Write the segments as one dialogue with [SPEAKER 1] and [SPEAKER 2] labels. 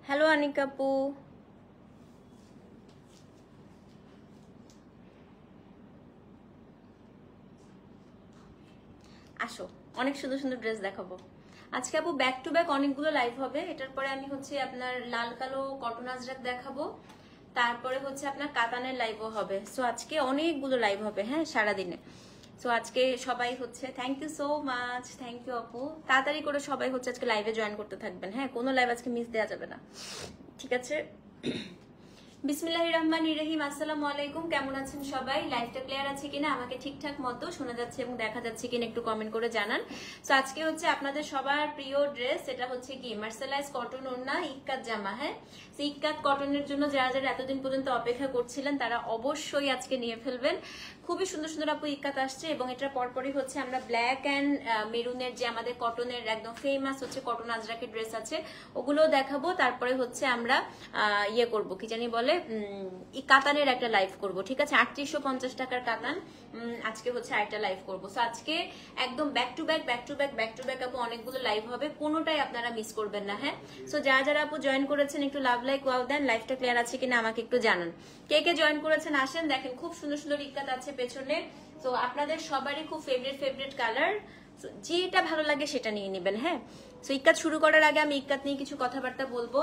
[SPEAKER 1] Hello Anika আপু, আসো অনেক সুন্দর সুন্দর ড্রেস দেখাবো আজকে আপু। ব্যাক টু ব্যাক অনেকগুলো লাইভ হবে। এটার পরে আমি হচ্ছে আপনার লাল কালো কটন আজরাক দেখাবো, তারপরে হচ্ছে আপনার কাতানের লাইভও হবে। সো আজকে অনেকগুলো লাইভ হবে হ্যাঁ সারাদিনে। সো আজকে সবাই হচ্ছে thank you so much, thank you আপু। তাড়াতাড়ি করে সবাই হচ্ছে আজকে লাইভে জয়েন করতে থাকবেন হ্যাঁ, কোনো লাইভ আজকে মিস দেওয়া যাবে না, ঠিক আছে? বিসমিল্লাহির রহমানির রহিম। আসসালামু আলাইকুম, কেমন আছেন সবাই? লাইভটা ক্লিয়ার আছে কিনা, আমাকে ঠিকঠাক মতো শোনা যাচ্ছে এবং দেখা যাচ্ছে কিনা একটু কমেন্ট করে জানান। তো আজকে হচ্ছে আপনাদের সবার প্রিয় ড্রেস, এটা হচ্ছে কি মার্সেলাইজ কটন ওড়না ইক্কাত জামা। হ্যাঁ, ইক্কাত কটনের জন্য যারা যারা এতদিন পর্যন্ত অপেক্ষা করছিলেন তারা অবশ্যই আজকে নিয়ে ফেলবেন। খুবই সুন্দর সুন্দর আপু ইক্কাত আসছে এবং এটার পরপরই হচ্ছে আমরা ব্ল্যাক অ্যান্ড মেরুনের যে আমাদের কটনের একদম ফেমাস হচ্ছে কটন আজরাকের ড্রেস আছে ওগুলোও দেখাবো। তারপরে হচ্ছে আমরা ইয়ে করবো কি জানি বলে কাতানের একটা লাইভ করব, ঠিক আছে? 3850 টাকার কাতান আজকে হচ্ছে আরেকটা লাইভ করবো। সো আজকে একদম back to back back to back back to back আপু অনেকগুলো লাইভ হবে, কোনোটাই আপনারা মিস করবেন না। হ্যাঁ, সো যারা যারা আপু জয়েন করেছেন একটু লাভ লাইক ওয়াও দেন, লাইভটা ক্লিয়ার আছে কিনা আমাকে একটু জানান। কে কে জয়েন করেছেন আসেন, দেখেন খুব সুন্দর সুন্দর ইক্কাত আছে পেছনে। তো আপনাদের সবারই খুব ফেভারিট ফেভারিট কালার, যেটা ভালো লাগে সেটা নিয়ে নেবেন। হ্যাঁ, সো ইক্কাত শুরু করার আগে আমি ইক্কাত নিয়ে কিছু কথাবার্তা বলবো।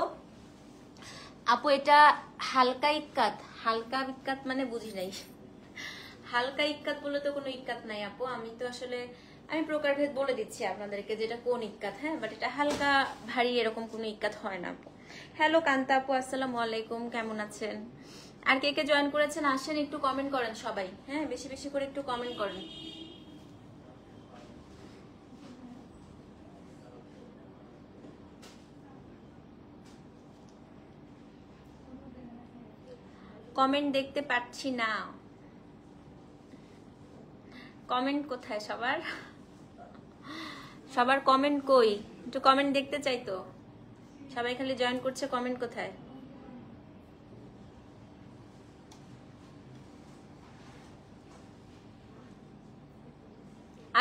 [SPEAKER 1] আপু এটা হালকা ইক্কাত, হালকা ইক্কাত মানে বুঝি নাই। হালকা ইক্কাত বলে তো কোনো ইক্কাত নাই আপু, আমি তো আসলে আমি প্রকারভেদ বলে দিচ্ছি আপনাদেরকে যেটা কোন ইক্কাত। হ্যাঁ, বাট এটা হালকা ভারী এরকম কোনো ইক্কাত হয় না আপু। হ্যালো কান্তা আপু, আসসালামু আলাইকুম, কেমন আছেন? আর কে কে জয়েন করেছেন আসেন একটু কমেন্ট করেন সবাই। হ্যাঁ, বেশি বেশি করে একটু কমেন্ট করেন। কমেন্ট দেখতে পাচ্ছি না, কমেন্ট কোথায় সবার? সবার কমেন্ট কই? একটু কমেন্ট দেখতে চাই তো। সবাই খালি জয়েন করছে, কমেন্ট কোথায়?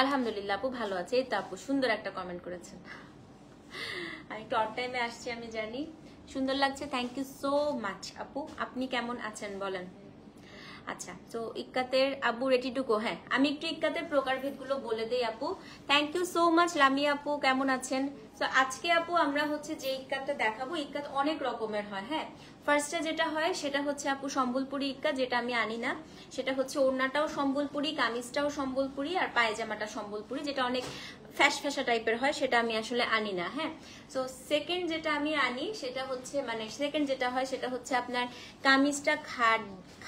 [SPEAKER 1] আলহামদুলিল্লাহ আপু ভালো আছে। এই তো আপু সুন্দর একটা কমেন্ট করেছেন। আমি একটু অড টাইমে আসছি আমি জানি, সুন্দর লাগছে, থ্যাংক ইউ সো মাচ আপু। আপনি কেমন আছেন বলেন? আচ্ছা, তো ইক্কাতের আবু রেডি টু গো। হ্যাঁ, আমি একটু ইক্কাতের প্রকারভেদগুলো বলে দেই আপু। Thank you so much Lamia আপু, কেমন আছেন? তো আজকে আপু আমরা হচ্ছে যে ইক্কাতটা দেখাবো, ইক্কাত অনেক রকমের হয়। হ্যাঁ, ফার্স্টে যেটা হয় সেটা হচ্ছে আপু সম্বলপুরি ইক্কাত, যেটা আমি আনি না। সেটা হচ্ছে ওড়নাটাও সম্বলপুরি, কামিজটাও সম্বলপুরি, আর পায়জামাটা সম্বলপুরি, যেটা অনেক ফ্যাশ ফ্যাশা টাইপের হয়, সেটা আমি আসলে আনি না। হ্যাঁ, তো সেকেন্ড যেটা আমি আনি সেটা হচ্ছে মানে সেকেন্ড যেটা হয় সেটা হচ্ছে আপনার কামিজটা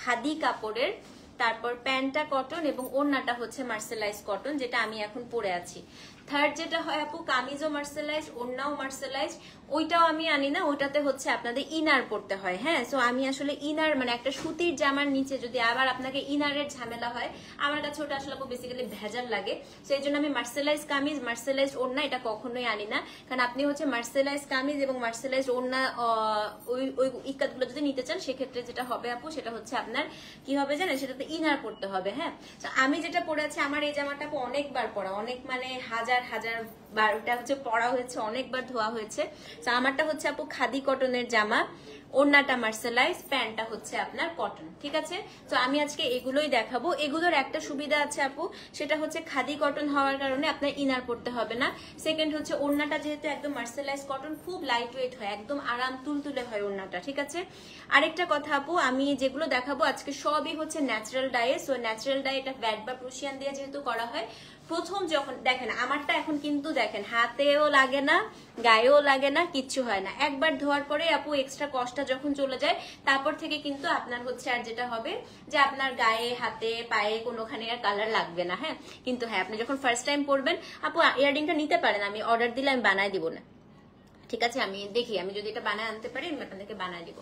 [SPEAKER 1] খাদি কাপড়ের, তারপর প্যান্টটা কটন এবং ওড়নাটা হচ্ছে মার্সেলাইজ কটন, যেটা আমি এখন পরে আছি। থার্ড যেটা হয় আপু কামিজও মার্সেলাইজ, ওড়নাও মার্সেলাইজ, ওইটাও আমি আনি না, ওইটাতে হচ্ছে আপনাদের ইনার পড়তে হয়। হ্যাঁ, সো আমি আসলে ইনার মানে একটা সুতির জামার নিচে যদি আবার আপনাকে ইনারের ঝামেলা হয়, আমার কাছে ওটা আসলে আপু বেসিক্যালি ভেজাল লাগে। সেই জন্য আমি মার্সেলাইজ কামিজ মার্সেলাইজ ওড়না এটা কখনোই আনি না। কারণ আপনি হচ্ছে মার্সেলাইজ কামিজ এবং মার্সেলাইজ ওড়না ওই ইক্কাতগুলো যদি নিতে চান সেক্ষেত্রে যেটা হবে আপু সেটা হচ্ছে আপনার কি হবে জানেন, সেটাতে ইনার পড়তে হবে। হ্যাঁ, আমি যেটা পরে আছি আমার এই জামাটা আপু অনেকবার পরা, অনেক মানে হাজার হাজার বার ওটা হচ্ছে পরা হয়েছে, অনেকবার ধোয়া হয়েছে। তো আমারটা হচ্ছে আপু খাদি কটনের জামা, ওড়নাটা মার্সেলাইজ, প্যান্টটা হচ্ছে আপনার কটন, ঠিক আছে? তো আমি আজকে এগুলোই দেখাবো। এগুলোর একটা সুবিধা আছে আপু, সেটা হচ্ছে খাদি কটন হওয়ার কারণে আপনার ইনার পড়তে হবে না। সেকেন্ড হচ্ছে ওড়নাটা যেহেতু একদম মার্সেলাইজ কটন, খুব লাইট ওয়েট হয়, একদম আরাম তুলতুলে হয় ওড়নাটা, ঠিক আছে? আরেকটা কথা আপু, আমি যেগুলো দেখাবো আজকে সবই হচ্ছে ন্যাচারাল ডায়ে। সো ন্যাচারাল ডায়ে এটা ভ্যাট বা প্রুশিয়ান দিয়ে যেহেতু করা হয়, প্রথম যখন দেখেন আমারটা এখন কিন্তু দেখেন হাতেও লাগে না, গায়েও লাগে না, কিচ্ছু হয় না। একবার ধোয়ার পরে আপু এক্সট্রা কষ্টটা যখন চলে যায় তারপর থেকে কিন্তু আপনার হচ্ছে আর যেটা হবে যে আপনার গায়ে হাতে পায়ে কোনোখানে আর কালার লাগবে না। হ্যাঁ, কিন্তু হ্যাঁ আপনি যখন ফার্স্ট টাইম পরবেন আপু ইয়াররিংটা নিতে পারেন, আমি অর্ডার দিলে আমি বানায় দিব না, ঠিক আছে? আমি দেখি আমি যদি এটা বানায় আনতে পারি আমি আপনাদেরকে বানায় দিব।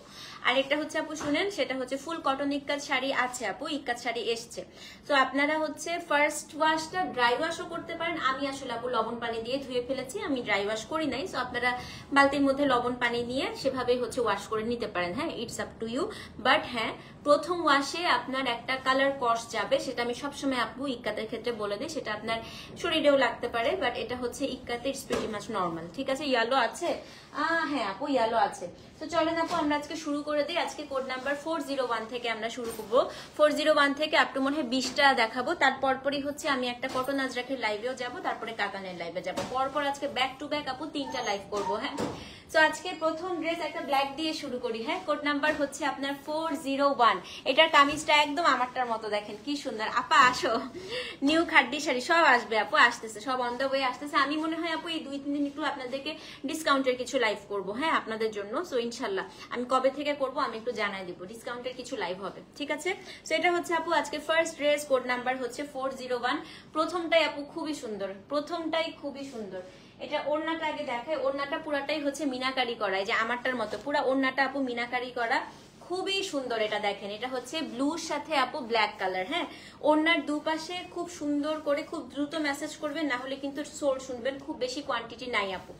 [SPEAKER 1] আর একটা হচ্ছে আপু শুনেন, সেটা হচ্ছে ফুল কটন ইক্কাত শাড়ি আছে আপু, ইক্কাত শাড়ি এসছে। তো আপনারা হচ্ছে ফার্স্ট ওয়াশটা ড্রাই ওয়াশও করতে পারেন। আমি আসলে আপু লবণ পানি দিয়ে ধুয়ে ফেলেছি, আমি ড্রাই ওয়াশ করি নাই। সো আপনারা বালতির মধ্যে লবণ পানি নিয়ে সেভাবেই হচ্ছে ওয়াশ করে নিতে পারেন। হ্যাঁ, it's up to you. But হ্যাঁ, প্রথম ওয়াশে আপনার একটা কালার কস যাবে, সেটা আমি সবসময় আপু ইক্কাতের ক্ষেত্রে বলে দিই, সেটা আপনার শরীরেও লাগতে পারে, বাট এটা হচ্ছে ইক্কাতে ইটস প্রিটি মাচ নর্মাল, ঠিক আছে? ইয়েলো আছে, হ্যাঁ আপু ইয়েলো আছে। তো চলেন আপু আমরা আজকে শুরু করে দিই। আজকে কোড নাম্বার 401 থেকে আমরা শুরু করবো। 401 থেকে আপ টু মনে হয় 20টা দেখাবো। তারপরই হচ্ছে আমি একটা কটন আজরাকের লাইভেও যাব, তারপরে কাতানের লাইভে যাব। পরপর আজকে ব্যাক টু ব্যাক আপু 3টা লাইভ করবো। হ্যাঁ, তো আজকে প্রথম ড্রেস একটা ব্ল্যাক দিয়ে শুরু করি। হ্যাঁ, কোড নাম্বার হচ্ছে আপনার 401। এটার কামিজটা একদম আমারটার মতো, দেখেন কি সুন্দর। আপা আসো, নিউ খাড্ডি শাড়ি সব আসবে আপু, আসতেছে সব অন দ্য ওয়ে আসতেছে। আমি মনে হয় আপু এই 2-3 দিন একটু আপনাদেরকে ডিসকাউন্টের কিছু লাইভ করবো। হ্যাঁ, আপনাদের জন্য। সো ইনশাল্লাহ আমি কবে থেকে করবো আমি একটু জানাই দিব, ডিসকাউন্টের কিছু লাইভ হবে, ঠিক আছে। সো এটা হচ্ছে আপু আজকে ফার্স্ট ড্রেস, কোড নাম্বার হচ্ছে 401। প্রথমটাই আপু খুবই সুন্দর, প্রথমটাই খুবই সুন্দর। এটা ওড়নাটা আগে দেখায়। ওড়নাটা পুরাটাই হচ্ছে মিনাকারি করা, এই যে আমারটার মতো পুরা ওড়নাটা আপু মিনাকারি করা, খুবই সুন্দর। এটা দেখেন, এটা হচ্ছে ব্লুর সাথে আপু ব্ল্যাক কালার। হ্যাঁ, ওড়নার দুপাশে খুব সুন্দর করে, খুব দ্রুত মেসেজ করবেন, না হলে কিন্তু সোল শুনবেন, খুব বেশি কোয়ান্টিটি নাই আপু।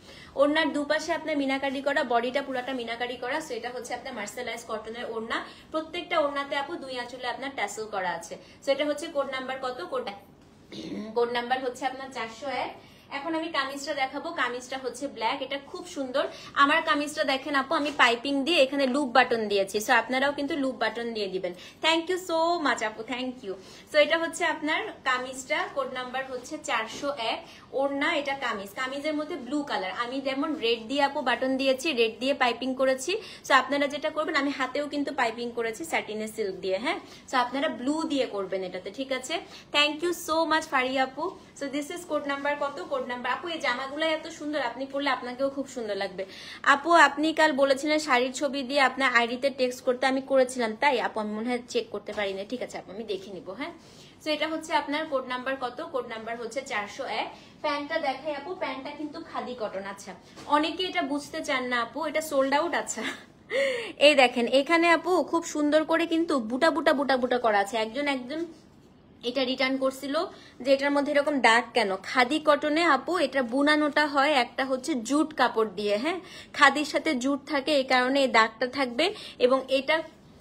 [SPEAKER 1] ওড়নার দুপাশে আপনার মিনাকারি করা, বডিটা পুরাটা মিনাকারি করা। সো এটা হচ্ছে আপনার মার্সেলাইজ কটনের ওড়না। প্রত্যেকটা ওড়নাতে আপু 2 আঁচলে আপনার ট্যাসেল করা আছে। সো এটা হচ্ছে কোড নাম্বার কত, কোড নাম্বার হচ্ছে আপনার 401। এখন আমি কামিজটা দেখাবো। কামিজটা হচ্ছে ব্ল্যাক, এটা খুব সুন্দর। আমার কামিজটা দেখেন আপু, আমি পাইপিং দিয়ে এখানে লুপ বাটন দিয়েছি। সো আপনারাও কিন্তু লুপ বাটন দিয়ে দিবেন। থ্যাংক ইউ সো মাচ আপু, থ্যাংক ইউ। সো এটা হচ্ছে আপনার কামিজটা, কোড নাম্বার হচ্ছে 401। ওড়না, এটা কামিজ, কামিজের মধ্যে ব্লু কালার। আমি যেমন রেড দিয়ে আপু বাটন দিয়েছি, রেড দিয়ে পাইপিং করেছি। সো আপনারা যেটা করবেন, আমি হাতেও কিন্তু পাইপিং করেছি স্যাটিনের সিল্ক দিয়ে। হ্যাঁ, সো আপনারা ব্লু দিয়ে করবেন এটাতে, ঠিক আছে। থ্যাংক ইউ সো মাচ ফারি আপু। So this is code number কত, কোড নাম্বার। আপু এই জামাগুলো এত সুন্দর, আপনি পরলে আপনাকেও খুব সুন্দর লাগবে। আপু আপনি কাল বলেছিলেন শাড়ির ছবি দিয়ে আপনার আইডিতে টেক্সট করতে, আমি করেছিলাম তাই আপু, আমি মনে হয় চেক করতে পারি না। ঠিক আছে আপু, আমি দেখে নিবো। হ্যাঁ, তো এটা হচ্ছে আপনার কোড নাম্বার কত, কোড নাম্বার হচ্ছে 401। প্যান্টটা দেখাই আপু, প্যান্টটা কিন্তু খাদি কটন। আচ্ছা, অনেকে এটা বুঝতে চান না আপু, এটা সোল্ড আউট। আচ্ছা, এই দেখেন এখানে আপু খুব সুন্দর করে কিন্তু বুটা বুটা বুটা বুটা করা আছে। একজন এটা রিটার্ন করছিল যে এটার মধ্যে এরকম দাগ কেন। খাদি কটনে আপু এটা বুনানোটা হয় একটা হচ্ছে জুট কাপড় দিয়ে। হ্যাঁ, খাদির সাথে জুট থাকে, এই কারণে এই দাগটা থাকবে, এবং এটা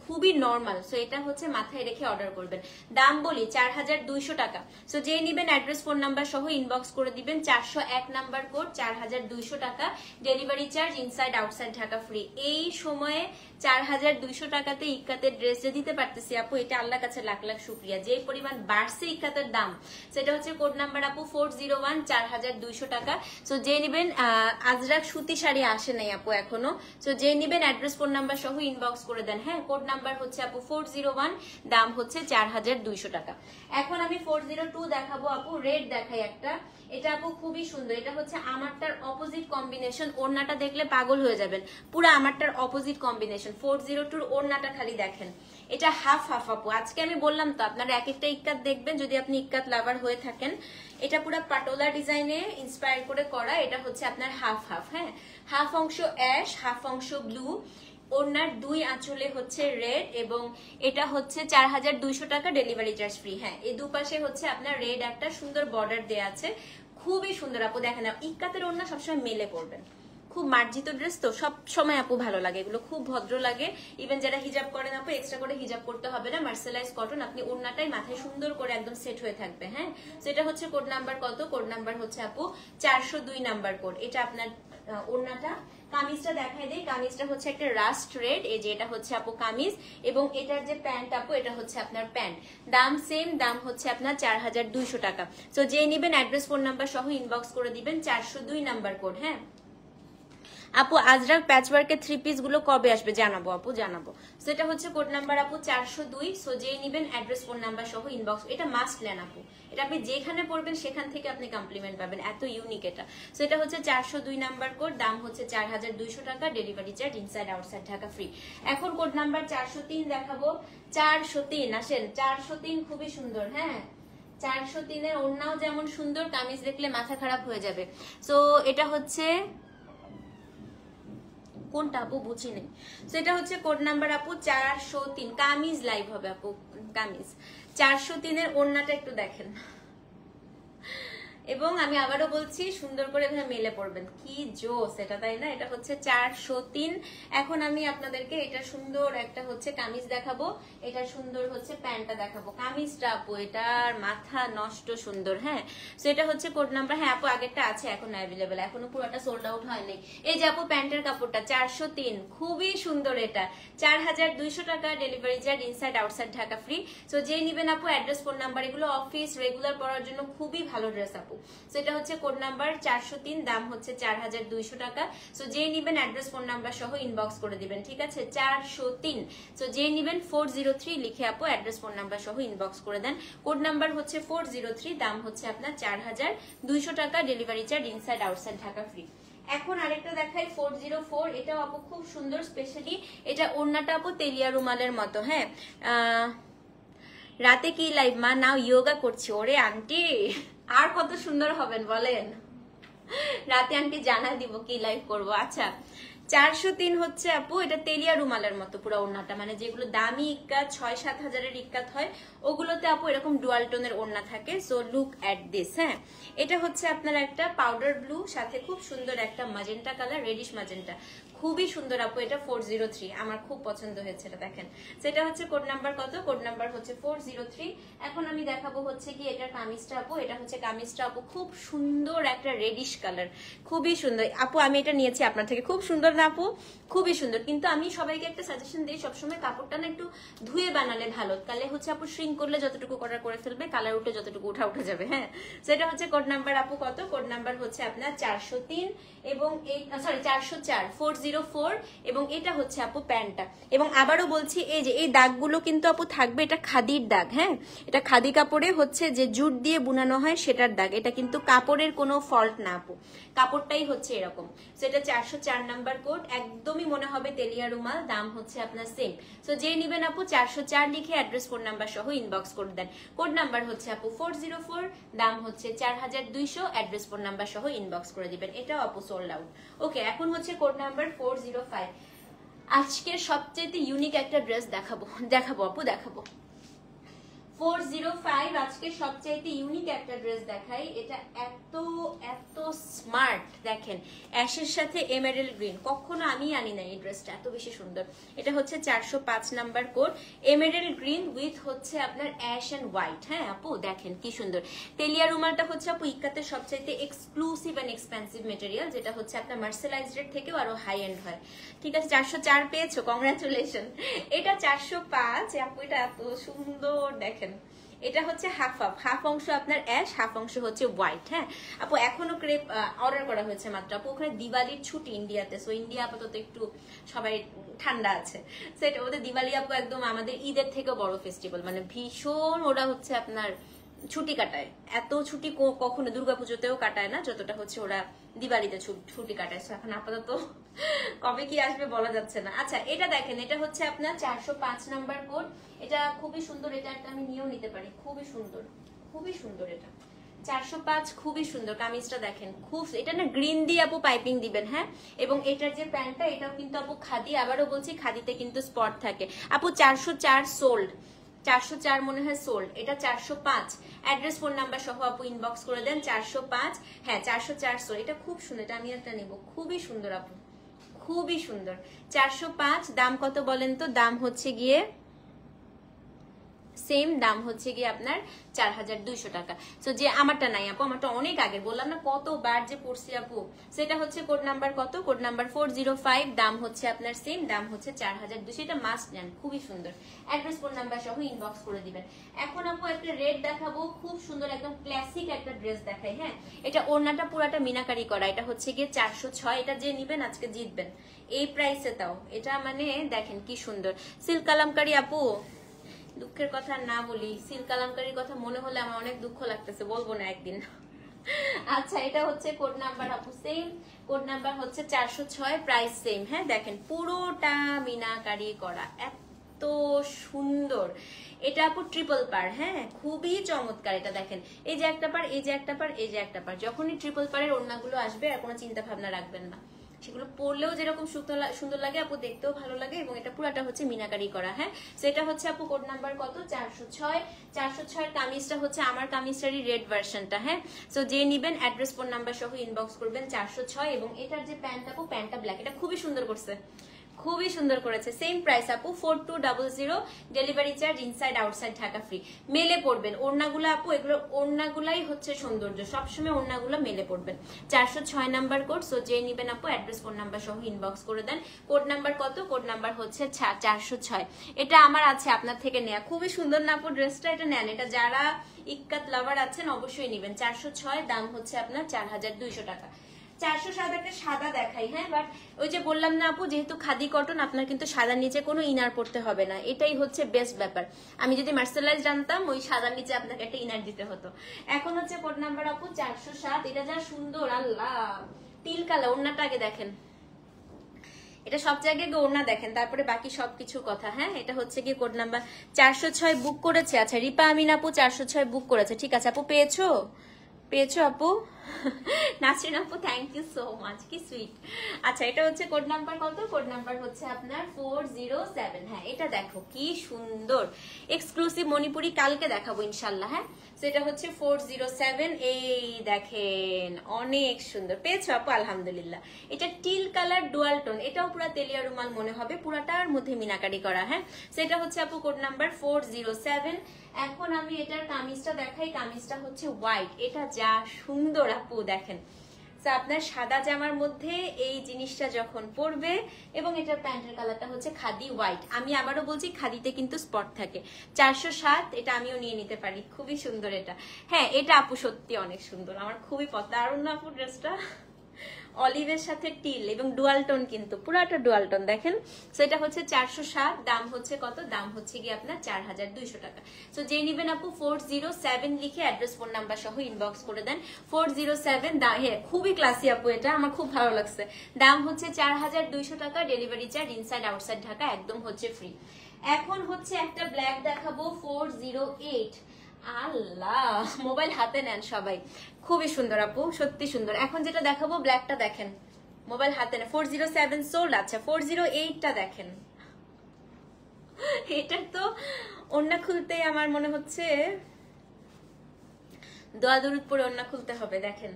[SPEAKER 1] খুবই নর্মাল। সো এটা হচ্ছে মাথায় রেখে অর্ডার করবেন। দাম বলি 4200 টাকা। সো যে নিবেন অ্যাড্রেস ফোন নাম্বার সহ ইনবক্স করে দিবেন। 401 নাম্বার কোড, 4200 টাকা। Delivery charge inside outside Dhaka free. এই সময়ে 4200 টাকাতে ইক্কাতের ড্রেস যে দিতে পারতেছি আপু, এটা আল্লাহর কাছে লাখ লাখ শুকরিয়া। যে পরিমাণ বাড়ছে ইক্কাতের দাম, সেটা হচ্ছে কোড নাম্বার আপু 401, 4200 টাকা। সো যে নিবেন, আজরাক সুতি শাড়ি আসে নাই আপু এখনো। সো যে নিবেন অ্যাড্রেস ফোন নাম্বার সহ ইনবক্স করে দেন। হ্যাঁ, কোড নাম্বার হচ্ছে আপু 401, দাম হচ্ছে 4200 টাকা। এখন আমি 402 দেখাবো আপু। রেড দেখাই একটা, এটা আপু খুবই সুন্দর। এটা হচ্ছে আমারটার অপোজিট কম্বিনেশন। ওড়নাটা দেখলে পাগল হয়ে যাবেন, পুরো আমারটার অপোজিট কম্বিনেশন। 402 ওড়নাটা খালি দেখেন, এটা হাফ হাফ আপু। আজকে আমি বললাম তো আপনারা এক একটা ইক্কাত দেখবেন, যদি আপনি ইক্কাত লাভার হয়ে থাকেন। এটা পুরো পাটোলা ডিজাইনে ইন্সপায়ার করে করা। এটা হচ্ছে আপনার হাফ হাফ। হ্যাঁ, হাফ অংশ অ্যাশ, হাফ অংশ ব্লু। ওড়নার 2 আঁচলে হচ্ছে রেড, এবং এটা হচ্ছে 4200 টাকা, ডেলিভারি চার্জ ফ্রি। হ্যাঁ, এই দুপাশে হচ্ছে আপনার রেড একটা সুন্দর বর্ডার দেয়া আছে, খুবই সুন্দর আপু। দেখেন ইক্কাতের ওড়না সবসময় মেলে পড়বেন, খুব মার্জিত ড্রেস তো সব সময় আপু ভালো লাগে, এগুলো খুব ভদ্র লাগে। ইভেন যারা হিজাব করেন আপু, এক্সট্রা করে হিজাব করতে হবে না। মার্সেলাইজ কটন, আপনি ওড়নাটাই মাথায় সুন্দর করে একদম সেট হয়ে থাকবে। হ্যাঁ, সেটা হচ্ছে কোড নাম্বার কত, কোড নাম্বার হচ্ছে আপু 402 নাম্বার কোড। এটা আপনার ওড়নাটা। কামিজটা দেখাই দেই। কামিজটা হচ্ছে একটা রাস্ট রেড, এই যে এটা হচ্ছে আপু কামিজ, এবং এটার যে প্যান্ট আপু, এটা হচ্ছে আপনার প্যান্ট। দাম সেম, দাম হচ্ছে আপনার 4200 টাকা। সো যে নিবেন অ্যাড্রেস ফোন নাম্বার সহ ইনবক্স করে দিবেন। 402 নাম্বার কোড। হ্যাঁ আপু, আজরাক প্যাচওয়ার্কের 3 পিস গুলো কবে আসবে জানাবো আপু, জানাবো। সেটা হচ্ছে কোড নাম্বার আপু 402। সো যে নিবেন অ্যাড্রেস ফোন নাম্বার সহ ইনবক্স। এটা মাস্ট নেন আপু, এটা আপনি যেখানে পড়বেন সেখান থেকে আপনি কমপ্লিমেন্ট পাবেন, এত ইউনিক এটা। সো এটা হচ্ছে 402 নাম্বার কোড, দাম হচ্ছে 4200 টাকা, delivery charge inside outside Dhaka free. এখন কোড নাম্বার 403 দেখাবো। 403 আসেন, 403 খুবই সুন্দর। হ্যাঁ, 403 এর ওড়নাও যেমন সুন্দর, কামিজ দেখলে মাথা খারাপ হয়ে যাবে। সো এটা হচ্ছে কোনটা আপু বুঝি নেই। সেটা হচ্ছে কোড নাম্বার আপু 403। কামিজ লাইভ হবে আপু, কামিজ 403 এর ওড়নাটা একটু দেখেন, এবং আমি আবারও বলছি সুন্দর করে এখানে মেলে পড়বেন, কি জোস এটা, তাই না? এটা হচ্ছে 403। এখন আমি আপনাদেরকে এটা সুন্দর একটা হচ্ছে কামিজ দেখাবো, এটা সুন্দর হচ্ছে প্যান্টটা দেখাবো। কামিজটা আপু এটার মাথা নষ্ট সুন্দর। হ্যাঁ, তো এটা হচ্ছে কোড নাম্বার, হ্যাঁ আপু আগেরটা আছে এখন অ্যাভেলেবেল, এখনো পুরোটা সোল্ড আউট হয়নি। এই যে আপু প্যান্টের কাপড়টা 403, খুবই সুন্দর। এটা 4200 টাকা, delivery charge inside outside Dhaka free. তো যে নিবেন আপু অ্যাড্রেস ফোন নাম্বার, এগুলো অফিস রেগুলার পরার জন্য খুবই ভালো ড্রেস আপু। তো এটা হচ্ছে কোড নাম্বার 403, দাম হচ্ছে 4200 টাকা। তো যে নিবেন অ্যাড্রেস ফোন নাম্বার সহ ইনবক্স করে দিবেন, ঠিক আছে? 403। তো যে নিবেন 403 লিখে আপু অ্যাড্রেস ফোন নাম্বার সহ ইনবক্স করে দেন। কোড নাম্বার হচ্ছে 403, দাম হচ্ছে আপনার 4200 টাকা, delivery charge inside outside Dhaka free. এখন আরেকটা দেখাই 404, এটাও আপু খুব সুন্দর। স্পেশালি এটা ওড়নাটা আপু তেলিয়া রুমালের মতো। হ্যাঁ, রাতে কি লাইভ মা? নাও ইয়োগা করছি। ওরে আন্টি আর কত সুন্দর হবেন বলেন, রাতে আন্টি জানা দিব কি লাইভ করবো। আচ্ছা 403 হচ্ছে আপু, এটা তেলিয়া রুমালের মতো পুরো ওড়নাটা, মানে যেগুলো দামি ইক্কাত 6-7 হাজারের ইক্কাত হয় ওগুলোতে আপু এরকম ডুয়াল টোনের ওড়না থাকে। So look at this. হ্যাঁ, এটা হচ্ছে আপনার একটা পাউডার ব্লু, সাথে খুব সুন্দর একটা ম্যাজেন্টা কালার, রেডিশ ম্যাজেন্টা, খুবই সুন্দর আপু। এটা 403, আমার খুব পছন্দ হয়েছে এটা। দেখেন সেটা হচ্ছে কোড নাম্বার কত? কোড নাম্বার হচ্ছে 403। এখন আমি দেখাবো হচ্ছে কি এটার কামিজটা আপু, এটা হচ্ছে কামিজটা আপু, খুব সুন্দর একটা রেডিশ কালার, খুবই সুন্দর আপু। আমি এটা নিয়েছি আপনার থেকে, খুব সুন্দর না আপু? খুবই সুন্দর। কিন্তু আমি সবাইকে একটা সাজেশন দিই, সবসময় কাপড়টা না একটু ধুয়ে বানালে ভালো, তাহলে হচ্ছে আপু শ্রিঙ্ক করলে যতটুকু করার করে ফেলবে, কালার উঠে যতটুকু উঠে যাবে। হ্যাঁ, সেটা হচ্ছে কোড নাম্বার আপু কত? কোড নাম্বার হচ্ছে আপনার 403 এবং এই সরি 404, 404। এবং এটা হচ্ছে আপু প্যান্টটা। এবং আবারও বলছি, এই যে এই দাগগুলো কিন্তু আপু থাকবে, এটা খাদির দাগ। হ্যাঁ, এটা খাদি কাপড়ে হচ্ছে যে জুট দিয়ে বুনানো হয় সেটার দাগ, এটা কিন্তু কাপড়ের কোনো ফল্ট না আপু, কাপড়টাই হচ্ছে এরকম। সেটা 404 নাম্বার কোড, একদমই মনে হবে তেলিয়া রুমাল, দাম হচ্ছে আপনার সেম। সো যে নিবেন আপু 404 লিখে অ্যাড্রেস ফোন নাম্বার সহ ইনবক্স করে দেন। কোড নাম্বার হচ্ছে আপু 404, দাম হচ্ছে 4200, অ্যাড্রেস ফোন নাম্বার সহ ইনবক্স করে দিবেন। এটাও আপু সোল্ড আউট। ওকে, এখন হচ্ছে কোড নাম্বার 405। আজকের সবচেয়ে ইউনিক একটা ড্রেস দেখাবো আপু, দেখাবো 405। আজকে সবচাইতে ইউনিক একটা ড্রেস দেখাই। এটা এত এত স্মার্ট, দেখেন অ্যাশের সাথে এমেরাল্ড গ্রিন, কখনো আমি আনি না এই ড্রেসটা, এত বেশি সুন্দর। এটা হচ্ছে 405 number code, emerald green with হচ্ছে আপনার অ্যাশ এন্ড হোয়াইট। হ্যাঁ আপু দেখেন কি সুন্দর। তেলিয়া রুমালটা হচ্ছে আপু ইক্কাতে সবচাইতে এক্সক্লুসিভ এন্ড এক্সপেন্সিভ মেটেরিয়াল, যেটা হচ্ছে আপনার মার্সেলাইজড রেট থেকেও আরো হাই এন্ড হয়। ঠিক আছে, 404 পেয়েছো, কংগ্রাচুলেশন। এটা 405 আপু, এটা এত সুন্দর। দেখেন এটা হচ্ছে হাফ অংশ আপনার অ্যাশ, হাফ অংশ হচ্ছে হোয়াইট। হ্যাঁ আপু, এখনো ক্রেপ অর্ডার করা হয়েছে মাত্র আপু। ওখানে দিওয়ালির ছুটি ইন্ডিয়াতে, সো ইন্ডিয়া আপাতত একটু সবাই ঠান্ডা আছে। সেটা ওদের দিওয়ালি আপু একদম আমাদের ঈদের থেকেও বড় ফেস্টিভ্যাল, মানে ভীষণ ওরা হচ্ছে আপনার ছুটি কাটায়। এত ছুটি কখনো দুর্গাপুজোতেও কাটায় না যতটা হচ্ছে ওরা দিওয়ালিতে ছুটি কাটায়। এখন আপাতত কবে কি আসবে বলা যাচ্ছে না। আচ্ছা এটা দেখেন, এটা হচ্ছে আপনার 405 নাম্বার কোড, এটা খুবই সুন্দর। এটা একটা আমি নিয়েও নিতে পারি, খুবই সুন্দর, খুবই সুন্দর। এটা 405, খুবই সুন্দর। কামিজটা দেখেন, খুব, এটা না গ্রিন দিয়ে আপু পাইপিং দিবেন। হ্যাঁ, এবং এটার যে প্যান্টটা, এটাও কিন্তু আপু খাদি। আবারও বলছি, খাদিতে কিন্তু স্পট থাকে আপু। 404 সোল্ড, 404 মনে হয় সোল্ড। এটা 405, অ্যাড্রেস ফোন নাম্বার সহ আপু ইনবক্স করে দেন। 405, হ্যাঁ 404 সোল্ড। এটা খুব সুন্দর, এটা আমি একটা নেবো, খুবই সুন্দর আপু, খুবই সুন্দর। 405, দাম কত বলেন তো? দাম হচ্ছে গিয়ে সেম, দাম হচ্ছে গিয়ে আপনার 4200 টাকা। তো যে আমারটা নাই আপু, আমারটা অনেক আগে, বললাম না কতবার যে পড়ছি আপু। সেটা হচ্ছে কোড নাম্বার কত? কোড নাম্বার 405, দাম হচ্ছে আপনার সেম, দাম হচ্ছে 4200। এটা মাস্ট নেন, খুবই সুন্দর। অ্যাড্রেস ফোন নাম্বার সহ ইনবক্স করে দিবেন। এখন আপু একটা রেড দেখাবো, খুব সুন্দর, একদম ক্লাসিক একটা ড্রেস দেখাই। হ্যাঁ, এটা ওড়নাটা পুরাটা মিনাকারি করা, এটা হচ্ছে গিয়ে 406। এটা যে নিবেন আজকে জিতবেন এই প্রাইসে, তাও এটা মানে দেখেন কি সুন্দর। সিল্ক কালামকারী আপু, দুঃখের কথা না বলি, সিল্ক কালামকারীর কথা মনে হলে আমার অনেক দুঃখ লাগতেছে, বলবো না একদিন। আচ্ছা এটা হচ্ছে কোড নাম্বার আপু সেম, কোড নাম্বার হচ্ছে 406, প্রাইস সেম। হ্যাঁ দেখেন পুরোটা মিনাকারি করা, এত সুন্দর। এটা আপু ট্রিপল পার। হ্যাঁ খুবই চমৎকার। এটা দেখেন, এই যে একটা পার, এই যে একটা পার, এই যে একটা পার, যখনই ট্রিপল পারের ওড়নাগুলো আসবে আর কোনো চিন্তা ভাবনা রাখবেন না, সেগুলো পরলেও যেরকম সুন্দর লাগে আপু, দেখতেও ভালো লাগে, এবং এটা পুরাটা হচ্ছে মিনাকারি করা। হ্যাঁ, সেটা হচ্ছে আপু কোড নাম্বার কত, 406। 406 এর কামিজটা হচ্ছে আমার কামিজটারই রেড ভার্সনটা। হ্যাঁ, সো যে নিবেন অ্যাড্রেস ফোন নাম্বার সহ ইনবক্স করবেন 406। এবং এটার যে প্যান্ট আপু, প্যান্টটা ব্ল্যাক, এটা খুবই সুন্দর করছে, খুবই সুন্দর করেছে। সেম প্রাইস আপু, 4200, delivery charge inside outside Dhaka free. মেলে পড়বেন ওড়নাগুলো আপু, এগুলো ওড়নাগুলাই হচ্ছে সৌন্দর্য, সবসময় ওড়নাগুলো মেলে পড়বেন। 406 নাম্বার কোড। সো যে নিবেন আপু অ্যাড্রেস ফোন নাম্বার সহ ইনবক্স করে দেন। কোড নাম্বার কত, কোড নাম্বার হচ্ছে 406। এটা আমার আছে আপনার থেকে নেয়া, খুবই সুন্দর না আপু ড্রেসটা, এটা নেন, এটা যারা ইক্কাত লাভার আছেন অবশ্যই নিবেন। 406, দাম হচ্ছে আপনার 4200 টাকা। 407 একটা সাদা দেখাই। হ্যাঁ, বাট ওই যে বললাম না আপু, যেহেতু খাদি কটন, আপনার কিন্তু সাদার নিচে কোনো ইনার পড়তে হবে না, এটাই হচ্ছে বেস্ট ব্যাপার। আমি যদি মার্সেলাইজ জানতাম, ওই সাদার নিচে আপনাকে একটা ইনার দিতে হতো। এখন হচ্ছে কোড নাম্বার আপু 407। এটা যা সুন্দর, আল্লাহ, তিল কালা। ওড়নাটা আগে দেখেন, এটা সব জায়গায় ওড়না দেখেন, তারপরে বাকি সবকিছু কথা। হ্যাঁ, এটা হচ্ছে কি কোড নাম্বার 406 বুক করেছে। আচ্ছা, রিপা আমিন আপু 406 বুক করেছে, ঠিক আছে আপু, পেয়েছো আপু। নাসরিন আপু থ্যাংক ইউ সো মাচ, কি সুইট। আচ্ছা, এটা হচ্ছে কোড নাম্বার কত, কোড নাম্বার হচ্ছে আপনার 407। হ্যাঁ, এটা দেখো কি সুন্দর, এক্সক্লুসিভ মণিপুরি, কালকে দেখাবো ইনশাল্লাহ। হ্যাঁ, সেটা হচ্ছে 407। এই দেখেন, অনেক সুন্দর পেয়েছো আপু, আলহামদুলিল্লাহ। এটা টিল কালার ডুয়াল টোন, এটাও পুরো তেলিয়া রুমাল মনে হবে, পুরাটার মধ্যে মিনাকারি করা। হ্যাঁ, সেটা হচ্ছে আপু কোড নাম্বার 407। এখন আমি এটার কামিজটা দেখাই, কামিজটা হচ্ছে হোয়াইট, এটা যা সুন্দর আপু দেখেন। আপনার সাদা জামার মধ্যে এই জিনিসটা যখন পরবে, এবং এটার প্যান্টের কালারটা হচ্ছে খাদি হোয়াইট। আমি আবারও বলছি, খাদিতে কিন্তু স্পট থাকে। 407, এটা আমিও নিয়ে নিতে পারি, খুবই সুন্দর এটা। হ্যাঁ, এটা আপু সত্যি অনেক সুন্দর, আমার খুবই দারুণ না আপু ড্রেসটা, অলিভের সাথে টিল এবং ডুয়াল টোন, কিন্তু পুরাটা ডুয়াল টোন দেখেন। সেটা হচ্ছে 407, দাম হচ্ছে কত, দাম হচ্ছে কি আপনার 4200 টাকা। সো যে নিবেন আপু 407 লিখে অ্যাড্রেস ফোন নাম্বার সহ ইনবক্স করে দেন। 407, হ্যাঁ খুবই ক্লাসি আপু, এটা আমার খুব ভালো লাগছে। দাম হচ্ছে 4200 টাকা, delivery charge inside outside Dhaka একদম হচ্ছে ফ্রি। এখন হচ্ছে একটা ব্ল্যাক দেখাবো, 408। আল্লাহ, মোবাইল হাতে নেন সবাই, খুবই সুন্দর আপু, সত্যি সুন্দর। এখন যেটা দেখাবো ব্ল্যাকটা দেখেন, মোবাইল হাতে নেন। 407 সোল্ড। আচ্ছা, 408টা দেখেন, এটার তো ওড়না খুলতে আমার মনে হচ্ছে দোয়া দরুদ পরে ওড়না খুলতে হবে। দেখেন,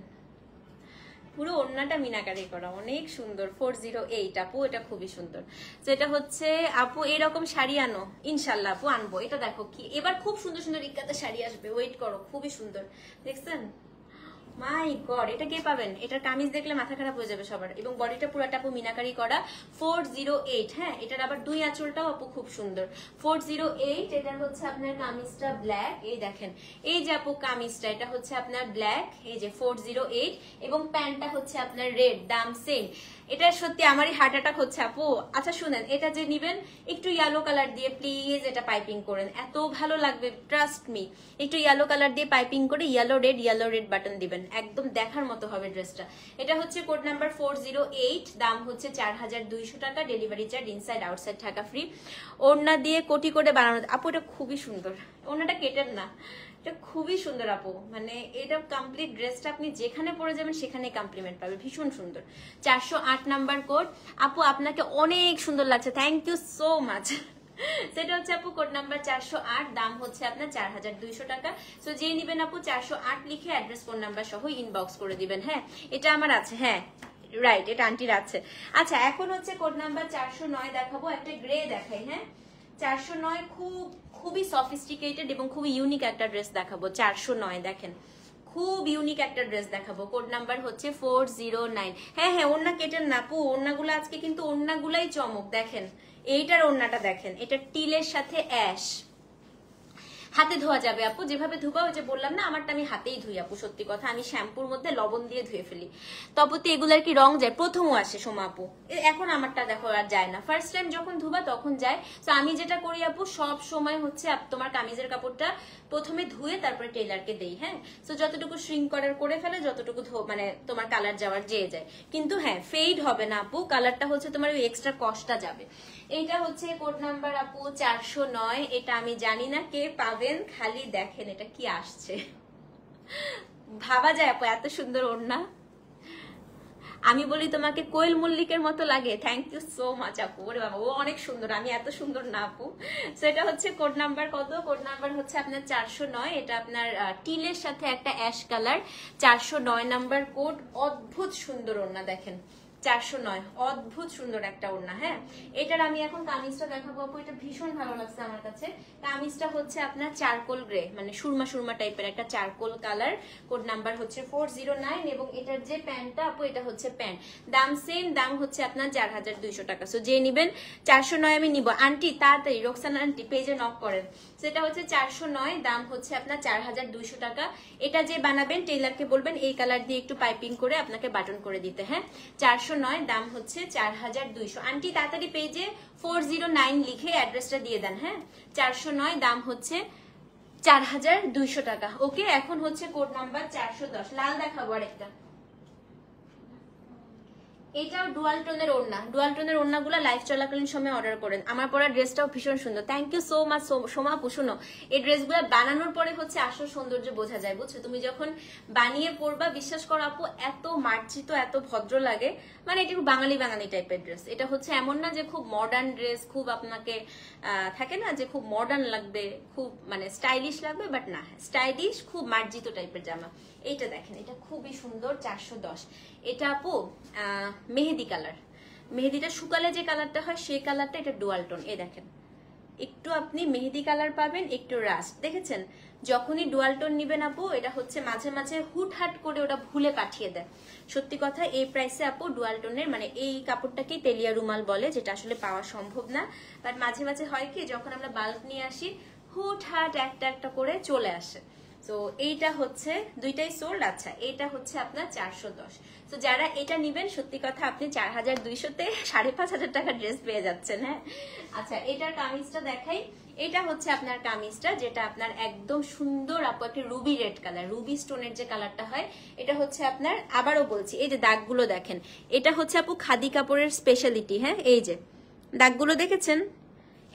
[SPEAKER 1] পুরো ওড়নাটা মিনাকারি করা, অনেক সুন্দর। 408 আপু, এটা খুবই সুন্দর। তো এটা হচ্ছে আপু, এরকম শাড়ি আনো ইনশাল্লাহ আপু, আনবো। এটা দেখো কি, এবার খুব সুন্দর সুন্দর ইক্কাতে শাড়ি আসবে, ওয়েট করো, খুবই সুন্দর। দেখছেন, মাই গড, এটা কে পাবেন, এটার কামিজ দেখলে মাথা খারাপ হয়ে যাবে সবার। এবং বডিটা পুরাটা আপু মিনাকারি করা, 408। হ্যাঁ, এটার আবার দুই আঁচলটাও আপু খুব সুন্দর। 408, এটার হচ্ছে আপনার কামিজটা ব্ল্যাক, এই দেখেন, এই যে আপু কামিজটা, এটা হচ্ছে আপনার ব্ল্যাক, এই যে 408, এবং প্যান্টটা হচ্ছে আপনার রেড, দাম সেম। এটা সত্যি আমারই হার্ট অ্যাটাক হচ্ছে আপু। আচ্ছা শুনেন, এটা যে নিবেন একটু ইয়েলো কালার দিয়ে প্লিজ এটা পাইপিং করেন, এত ভালো লাগবে, ট্রাস্ট মি। একটু ইয়েলো কালার দিয়ে পাইপিং করে ইয়েলো রেড বাটন দিবেন, একদম দেখার মতো হবে ড্রেসটা। এটা হচ্ছে কোড নাম্বার 408, দাম হচ্ছে 4200 টাকা, delivery charge inside outside Dhaka free. ওড়না দিয়ে কোটি করে বানানো আপু, এটা খুবই সুন্দর, ওড়নাটা কেটেন না, এটা খুবই সুন্দর আপু। মানে এটা কমপ্লিট ড্রেসটা আপনি যেখানে পরে যাবেন সেখানে কমপ্লিমেন্ট পাবে, ভীষণ সুন্দর। 408 নাম্বার কোড আপু, আপনাকে অনেক সুন্দর লাগছে, থ্যাংক ইউ সো মাচ। সেটা হচ্ছে আপু কোড নাম্বার 408, দাম হচ্ছে আপনার 4200 টাকা। সো যে নিবেন আপু 408 লিখে অ্যাড্রেস ফোন নাম্বার সহ ইনবক্স করে দিবেন। হ্যাঁ, এটা আমার আছে, হ্যাঁ রাইট, এটা আন্টির আছে। আচ্ছা, এখন হচ্ছে কোড নাম্বার 409 দেখাবো, একটা গ্রে দেখাই। হ্যাঁ, 409 খুবই সফিস্টিকেটেড এবং খুবই ইউনিক একটা ড্রেস দেখাবো। 409 দেখেন, খুব ইউনিক একটা ড্রেস দেখাবো। কোড নাম্বার হচ্ছে 409। হ্যাঁ হ্যাঁ, ওড়না কেটেন না আপু, ওড়নাগুলো আজকে কিন্তু ওড়নাগুলাই চমক। দেখেন এইটার ওড়নাটা দেখেন, এটা টিলের সাথে অ্যাশ, হাতে ধোয়া যাবে আপু, যেভাবে ধুবা, ওই যে বললাম না আমারটা আমি হাতেই ধুই আপু, সত্যি কথা, আমি শ্যাম্পুর মধ্যে লবণ দিয়ে ধুয়ে ফেলি। তবুতে এগুলার কি রং যায়, প্রথমও আসে সোমা আপু, এখন আমারটা দেখো আর যায় না, ফার্স্ট টাইম যখন ধুবা তখন যায়। তো আমি যেটা করি আপু, সব সময় হচ্ছে তোমার কামিজের কাপড়টা প্রথমে ধুয়ে তারপরে টেইলারকে দেই। হ্যাঁ, তো যতটুকু শ্রিঙ্ক করার করে ফেলে, যতটুকু মানে তোমার কালার যাওয়ার যেয়ে যায়, কিন্তু হ্যাঁ ফেড হবে না আপু, কালারটা হচ্ছে তোমার ওই এক্সট্রা কস্টটা যাবে। এইটা হচ্ছে কোড নাম্বার আপু 409, এটা আমি জানি না কে পাবেন, খালি দেখেন এটা কি আসছে, ভাবা যায় আপু, এত সুন্দর ওড়না। আমি বলি তোমাকে কোয়েল মল্লিকের মতো লাগে। থ্যাংক ইউ সো মাচ আপু। ওরে বাবা, ও অনেক সুন্দর, আমি এত সুন্দর না আপু। সো এটা হচ্ছে কোড নাম্বার কত? কোড নাম্বার হচ্ছে আপনার 409। এটা আপনার টিলের সাথে একটা অ্যাশ কালার, 409 নাম্বার কোড। অদ্ভুত সুন্দর ওড়না, দেখেন 409, অদ্ভুত সুন্দর একটা ওড়না। হ্যাঁ, এটার আমি এখন কামিজটা দেখাবো আপু। এটা ভীষণ ভালো লাগছে আমার কাছে। কামিজটা হচ্ছে আপনার চারকোল গ্রে, মানে সুরমা সুরমা টাইপের একটা চারকোল কালার। কোড নাম্বার হচ্ছে 409। এবং এটার যে প্যান্টটা আপু, এটা হচ্ছে প্যান্ট। দাম সেম, দাম হচ্ছে আপনার 4200 টাকা। সো যে নিবেন 409 আমি নিব। আন্টি তাড়াতাড়ি, রোকসানা আন্টি পেজে নক করেন। সেটা হচ্ছে 409, দাম হচ্ছে আপনার 4200 টাকা। এটা যে বানাবেন টেইলারকে বলবেন এই কালার দিয়ে একটু পাইপিং করে আপনাকে বাটন করে দিতে। হ্যাঁ, 409, দাম হচ্ছে 4200। আন্টি তাড়াতাড়ি পেজে 409 লিখে অ্যাড্রেসটা দিয়ে দেন। হ্যাঁ, 409, দাম হচ্ছে 4200 টাকা। ওকে, এখন হচ্ছে কোড নাম্বার 410। লাল দেখাবো আরেকটা। এটাও ডুয়াল টোনের ওড়না। ডুয়াল টোনের ওড়নাগুলো লাইভ চলাকালীন সময় অর্ডার করেন। আমার পরা ড্রেসটাও ভীষণ সুন্দর। Thank you so much Soma পুষুনো। এই ড্রেসগুলো বানানোর পরে হচ্ছে আসল সৌন্দর্য বোঝা যায়, বুঝছো? তুমি যখন বানিয়ে পরবা, বিশ্বাস করো আপু, এত মার্জিত, এত ভদ্র লাগে। মানে এটা খুব বাঙালি বাঙালি টাইপের ড্রেস। এটা হচ্ছে এমন না যে খুব মডার্ন ড্রেস, খুব আপনাকে থাকে না যে খুব মডার্ন লাগবে, খুব মানে স্টাইলিশ লাগবে, বাট না, স্টাইলিশ খুব মার্জিত টাইপের জামা। এইটা দেখেন, এটা খুবই সুন্দর, 410। এটা আপু মেহেদি কালার। মেহেদিটা শুকালে যে কালারটা হয় সেই কালারটা, এটা ডুয়াল টোন। এই দেখেন, একটু আপনি মেহেদি কালার পাবেন, একটু রাস্ট। দেখেছেন, যখনই ডুয়াল টোন নিবেন আপু, এটা হচ্ছে মাঝে মাঝে হুটহাট করে ওটা ভুলে পাঠিয়ে দেয়। সত্যি কথা, এই প্রাইসে আপু ডুয়াল টোনের, মানে এই কাপড়টাকেই তেলিয়া রুমাল বলে, যেটা আসলে পাওয়া সম্ভব না। বাট মাঝে মাঝে হয় কি, যখন আমরা বাল্ক নিয়ে আসি, হুটহাট একটা একটা করে চলে আসে। তো এইটা হচ্ছে দুইটাই সোল্ড। আচ্ছা, এটা হচ্ছে আপনার 410। তো যারা এটা নিবেন, সত্যি কথা, আপনি 4200-তে 5500 টাকা ড্রেস পেয়ে যাচ্ছেন। হ্যাঁ, আচ্ছা, এটার কামিজটা দেখাই। এটা হচ্ছে আপনার কামিজটা, যেটা আপনার একদম সুন্দর আপু, একটা রুবি রেড কালার, রুবি স্টোনের যে কালারটা হয়, এটা হচ্ছে আপনার, আবারও বলছি, এই যে দাগগুলো দেখেন, এটা হচ্ছে আপু খাদি কাপড়ের স্পেশালিটি। হ্যাঁ, এই যে দাগগুলো দেখেছেন,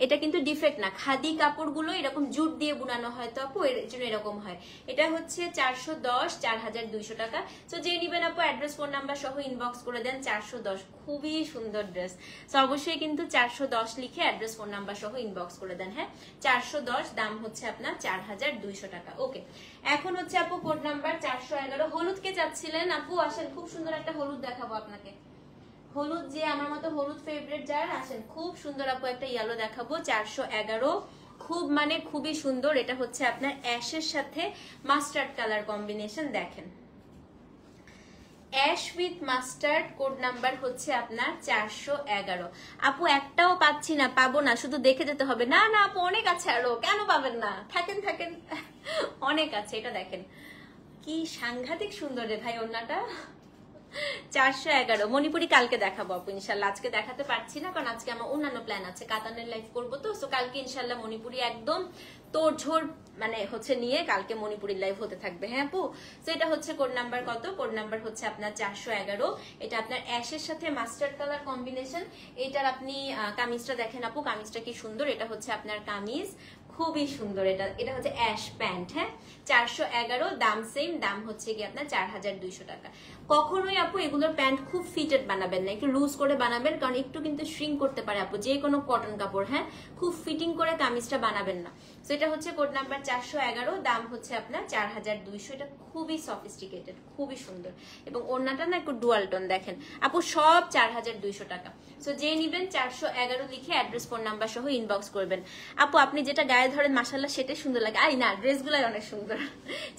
[SPEAKER 1] এটা কিন্তু ডিফেক্ট না। খাদি কাপড়গুলো এরকম জুট দিয়ে বুনানো হয়, তো আপু এর জন্য এরকম হয়। এটা হচ্ছে 410, 4200 টাকা। তো যে নিবেন আপু, অ্যাড্রেস ফোন নাম্বার সহ ইনবক্স করে দেন। 410, খুবই সুন্দর ড্রেস। তো অবশ্যই কিন্তু 410 লিখে অ্যাড্রেস ফোন নাম্বার সহ ইনবক্স করে দেন। হ্যাঁ, 410, দাম হচ্ছে আপনার 4200 টাকা। ওকে, এখন হচ্ছে আপু কোড নাম্বার 411। হলুদ কে চাচ্ছিলেন আপু? আসেন, খুব সুন্দর একটা হলুদ দেখাবো আপনাকে। হলুদ, যে আমার মতো হলুদ ফেভারিট যারা আছেন, খুব সুন্দর আপু একটা ইয়েলো দেখাবো। 411, খুব মানে খুবই সুন্দর। এটা হচ্ছে আপনার অ্যাশের সাথে মাস্টার্ড কালার কম্বিনেশন। দেখেন, ash with mustard. Code number হচ্ছে আপনার 411। আপু একটাও পাচ্ছি না। পাবো না, শুধু দেখে যেতে হবে। না না আপু, অনেক আছে আরো, কেন পাবেন না? থাকেন থাকেন, অনেক আছে। এটা দেখেন, কি সাংঘাতিক সুন্দর রে ভাই ওড়নাটা। 411 মণিপুরি কালকে দেখাবো আপু ইনশাল্লাহ। আজকে দেখাতে পারছি না, কারণ আজকে আমার অন্যান্য প্ল্যান আছে, কাতানের লাইভ করবো তো। সো কালকে ইনশাল্লাহ মণিপুরি একদম তোড়ঝোড় মানে হচ্ছে নিয়ে কালকে মণিপুরি লাইভ হতে থাকবে। হ্যাঁ আপু, তো এটা হচ্ছে কোড নাম্বার কত? কোড নাম্বার হচ্ছে আপনার 411। এটা আপনার অ্যাশের সাথে মাস্টার্ড কালার কম্বিনেশন। এটার আপনি কামিজটা দেখেন আপু, কামিজটা কি সুন্দর। এটা হচ্ছে আপনার কামিজ, খুবই সুন্দর। এটা হচ্ছে অ্যাশ প্যান্ট। হ্যাঁ, 411, দাম সেম, দাম হচ্ছে কি আপনার 4200 টাকা। কখনোই আপু এগুলোর প্যান্ট খুব ফিটেড বানাবেন না, একটু লুজ করে বানাবেন, কারণ একটু কিন্তু শ্রিঙ্ক করতে পারে আপু, যে কোনো কটন কাপড়। হ্যাঁ, খুব ফিটিং করে কামিজটা বানাবেন না। তো এটা হচ্ছে কোড নাম্বার 411, দাম হচ্ছে আপনার 4200। এটা খুবই সফিস্টিকেটেড, খুবই সুন্দর, এবং ওড়নাটা না একটু ডুয়াল টোন। দেখেন আপু, সব 4200 টাকা। সো যে নিবেন 411 লিখে অ্যাড্রেস ফোন নাম্বার সহ ইনবক্স করবেন। আপু আপনি যেটা গায়ে ধরেন মাশাআল্লাহ সেটাই সুন্দর লাগে। আই না, ড্রেসগুলাই অনেক সুন্দর।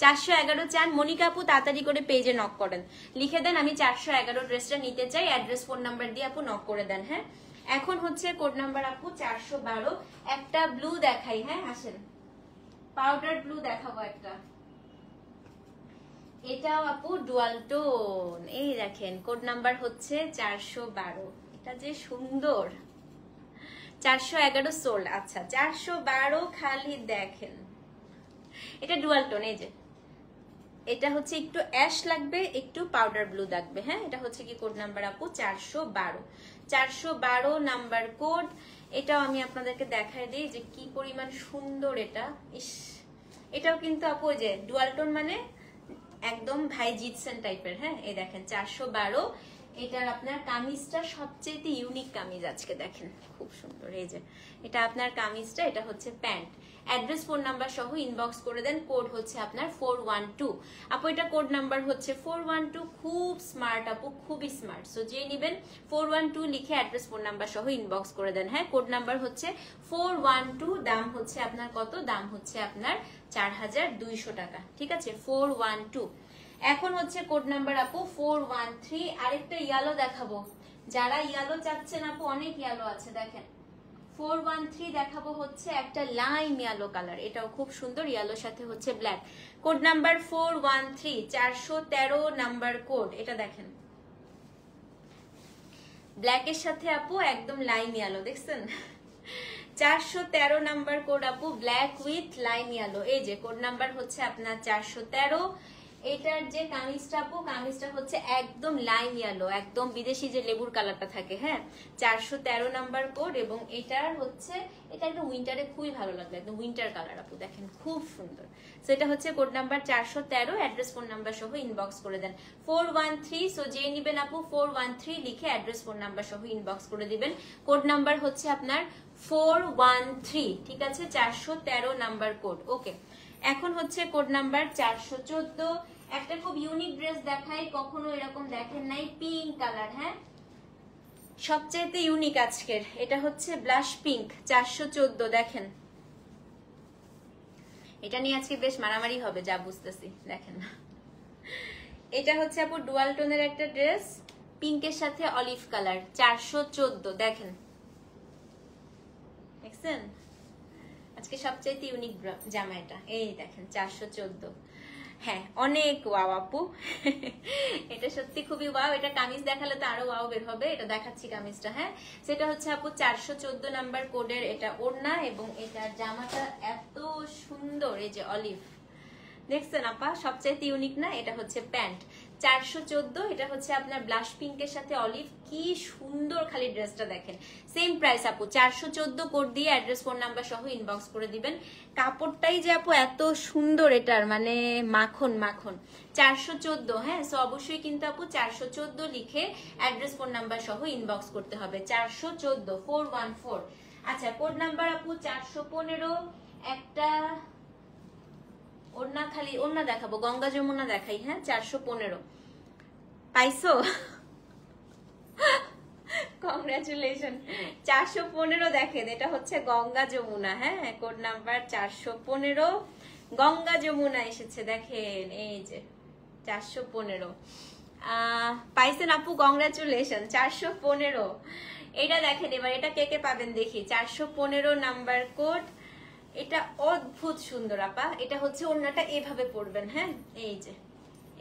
[SPEAKER 1] 411 চান? মনিকা আপু তাড়াতাড়ি করে পেজে নক করেন, লিখে দেন আমি 411 ড্রেসটা নিতে চাই, অ্যাড্রেস ফোন নাম্বার দিয়ে আপু নক করে দেন। হ্যাঁ, এখন হচ্ছে কোড নাম্বার আপু 412। একটা ব্লু দেখাই। হ্যাঁ, আসেন, পাউডার ব্লু দেখাবো একটা। এটাও আপু ডুয়াল টোন। এই দেখেন, কোড নাম্বার হচ্ছে 412। এটা যে সুন্দর। 411 সোল্ড। আচ্ছা, 412 খালি দেখেন, এটা ডুয়াল টোন। এই যে এটা হচ্ছে একটু অ্যাশ লাগবে, একটু পাউডার ব্লু লাগবে। হ্যাঁ, এটা হচ্ছে কি কোড নাম্বার আপু 412। 412 নাম্বার কোড। এটাও আমি আপনাদেরকে দেখাই দিই যে কি পরিমাণ সুন্দর এটা। ইস, এটাও কিন্তু আপু যে ডুয়াল টোন, মানে একদম ভাই জিতসেন টাইপের। হ্যাঁ, এই দেখেন 412। এটার আপনার কামিজটা সবচেয়ে ইউনিক কামিজ আজকে দেখেন, খুব সুন্দর। এই যে এটা আপনার কামিজটা, এটা হচ্ছে প্যান্ট। অ্যাড্রেস ফোন নাম্বার সহ ইনবক্স করে দেন, কোড হচ্ছে আপনার 412। আপু এটা কোড নাম্বার হচ্ছে 412। খুব স্মার্ট আপু, খুবই স্মার্ট। সো যে নেবেন 412 লিখে অ্যাড্রেস ফোন নাম্বার সহ ইনবক্স করে দেন। হ্যাঁ, কোড নাম্বার হচ্ছে 412। দাম হচ্ছে আপনার কত? দাম হচ্ছে আপনার 4200 টাকা। ঠিক আছে, 412। এখন হচ্ছে কোড নাম্বার আপু 413। আরেকটা ইয়ালো দেখাবো, যারা ইয়ালো চাচ্ছেন আপু, অনেক ইয়ালো আছে দেখেন। 413 দেখাবো হচ্ছে একটা লাইম ইয়ালো কালার, এটাও খুব সুন্দর, ইয়ালোর সাথে হচ্ছে black. Code number 413, 413 number code. এটা দেখেন ব্ল্যাকের সাথে আপু একদম লাইম ইয়ালো, দেখছেন? 413 নাম্বার কোড আপু, ব্ল্যাক উইথ লাইম ইয়ালো। এই যে কোড নাম্বার হচ্ছে আপনার 413। এটার যে কামিজটা আপু, কামিজটা হচ্ছে একদম লাইম ইয়েলো, একদম বিদেশি যে লেবুর কালারটা থাকে। হ্যাঁ, 413 নাম্বার কোড। এবং এটার হচ্ছে, এটা একদম উইন্টারে খুবই ভালো লাগবে, একদম উইন্টার কালার আপু, দেখেন খুব সুন্দর। সো এটা হচ্ছে code number 413। Address phone number সহ ইনবক্স করে দেন 413। সো যে নিবেন আপু 413 লিখে অ্যাড্রেস ফোন নাম্বার সহ ইনবক্স করে দিবেন। কোড নাম্বার হচ্ছে আপনার 413। ঠিক আছে, 413 নাম্বার কোড। ওকে, এখন হচ্ছে কোড নাম্বার 414। একটা খুব ইউনিক ড্রেস দেখাই, কখনো এরকম দেখেন নাই, পিঙ্ক কালার। হ্যাঁ, সবচেয়ে ইউনিক আজকের। এটা হচ্ছে ব্লাশ পিঙ্ক, 414। দেখেন এটা নিয়ে আজকে বেশ মারামারি হবে যা বুঝতেছি। দেখেন এটা হচ্ছে আপু ডুয়াল টোনের একটা ড্রেস, পিঙ্কের সাথে অলিভ কালার, 414। দেখেন, দেখছেন আজকে সবচেয়ে ইউনিক জামা এটা। এই দেখেন 414। হ্যাঁ, অনেক ওয়াও আপু, এটা সত্যি খুবই ওয়াও। এটা কামিজ দেখালে তো আরো ওয়াও বের হবে। এটা দেখাচ্ছি কামিজটা। হ্যাঁ, সেটা হচ্ছে আপু 414 নাম্বার কোডের এটা ওড়না, এবং এটার জামাটা এত সুন্দর। এই যে অলিভ, দেখছেন আপা, সবচেয়ে ইউনিক না? এটা হচ্ছে প্যান্ট, 414। এটা হচ্ছে আপনার ব্লাশ পিঙ্কের সাথে অলিভ, কি সুন্দর। খালি ড্রেসটা দেখেন, সেম প্রাইস আপু, 414 কোড দিয়ে অ্যাড্রেস ফোন নাম্বার সহ ইনবক্স করে দিবেন। কাপড়টাই যে আপু এত সুন্দর, এটার মানে মাখন মাখন। 414। হ্যাঁ, সো অবশ্যই কিন্তু আপু 414 লিখে অ্যাড্রেস ফোন নাম্বার সহ ইনবক্স করতে হবে। 414, 414। আচ্ছা, কোড নাম্বার আপু 415। একটা ওড়না, খালি ওড়না দেখাবো, গঙ্গা যমুনা দেখাই। হ্যাঁ, 415 পাইছো? কংগ্রাচুলেশন। 415 দেখেন, এটা হচ্ছে গঙ্গা যমুনা। হ্যাঁ, কোড নাম্বার 415, গঙ্গা যমুনা এসেছে দেখেন। এই যে 415 পাইছেন আপু, কংগ্রাচুলেশন। 415 এটা দেখেন। এবার এটা কে কে পাবেন দেখি। 415 নাম্বার কোড, এটা অদ্ভুত সুন্দর আপা। এটা হচ্ছে ওড়নাটা এভাবে পরবেন। হ্যাঁ, এই যে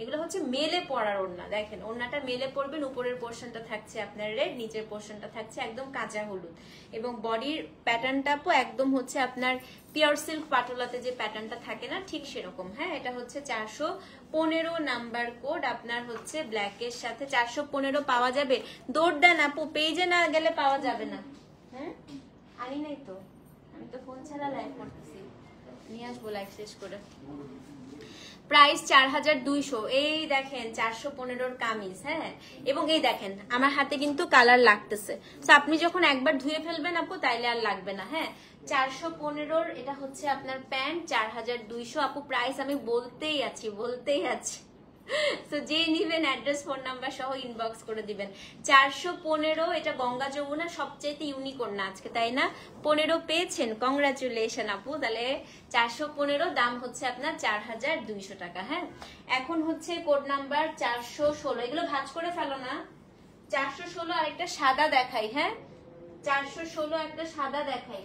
[SPEAKER 1] এগুলো হচ্ছে মেলে পরার ওড়না। দেখেন ওড়নাটা মেলে পরবেন, উপরের পোর্শনটা থাকছে আপনার রেড, নিচের পোর্শনটা থাকছে একদম কাঁচা হলুদ, এবং বডির প্যাটার্নটা একদম হচ্ছে আপনার পিওর সিল্ক পাটোলাতে যে প্যাটার্নটা থাকে না, ঠিক সেরকম। হ্যাঁ, এটা হচ্ছে 415 নাম্বার কোড, আপনার হচ্ছে ব্ল্যাকের সাথে। 415 পাওয়া যাবে, দৌড় দেন আপু, পেজে না গেলে পাওয়া যাবে না। হ্যাঁ, আনি নাই তো, আমি তো ফোন ছাড়া লাইভ করতেছি, নিয়ে আসবো লাইভ শেষ করে। প্রাইস 4200। এই দেখেন 415 কামিজ। হ্যাঁ, এবং এই দেখেন আমার হাতে কিন্তু কালার লাগতেছে। তো আপনি যখন একবার ধুয়ে ফেলবেন আপু, তাইলে আর লাগবে না। হ্যাঁ, 415 এটা হচ্ছে আপনার প্যান্ট, 4200 আপু। প্রাইস আমি বলতেই আছি। তো যে নিবেন অ্যাড্রেস ফোন নাম্বার সহ ইনবক্স করে দিবেন। 415 এটা গঙ্গা যমুনা, সবচেয়ে ইউনিক ওড়না আজকে, তাই না? 15 পেয়েছেন, কংগ্রাচুলেশন আপু। তাহলে 415, দাম হচ্ছে আপনার 4200 টাকা। হ্যাঁ, এখন হচ্ছে কোড নাম্বার 416। এগুলো ভাঁজ করে ফেলো না। 416 আরেকটা সাদা দেখাই। হ্যাঁ, 416 একটা সাদা দেখাই,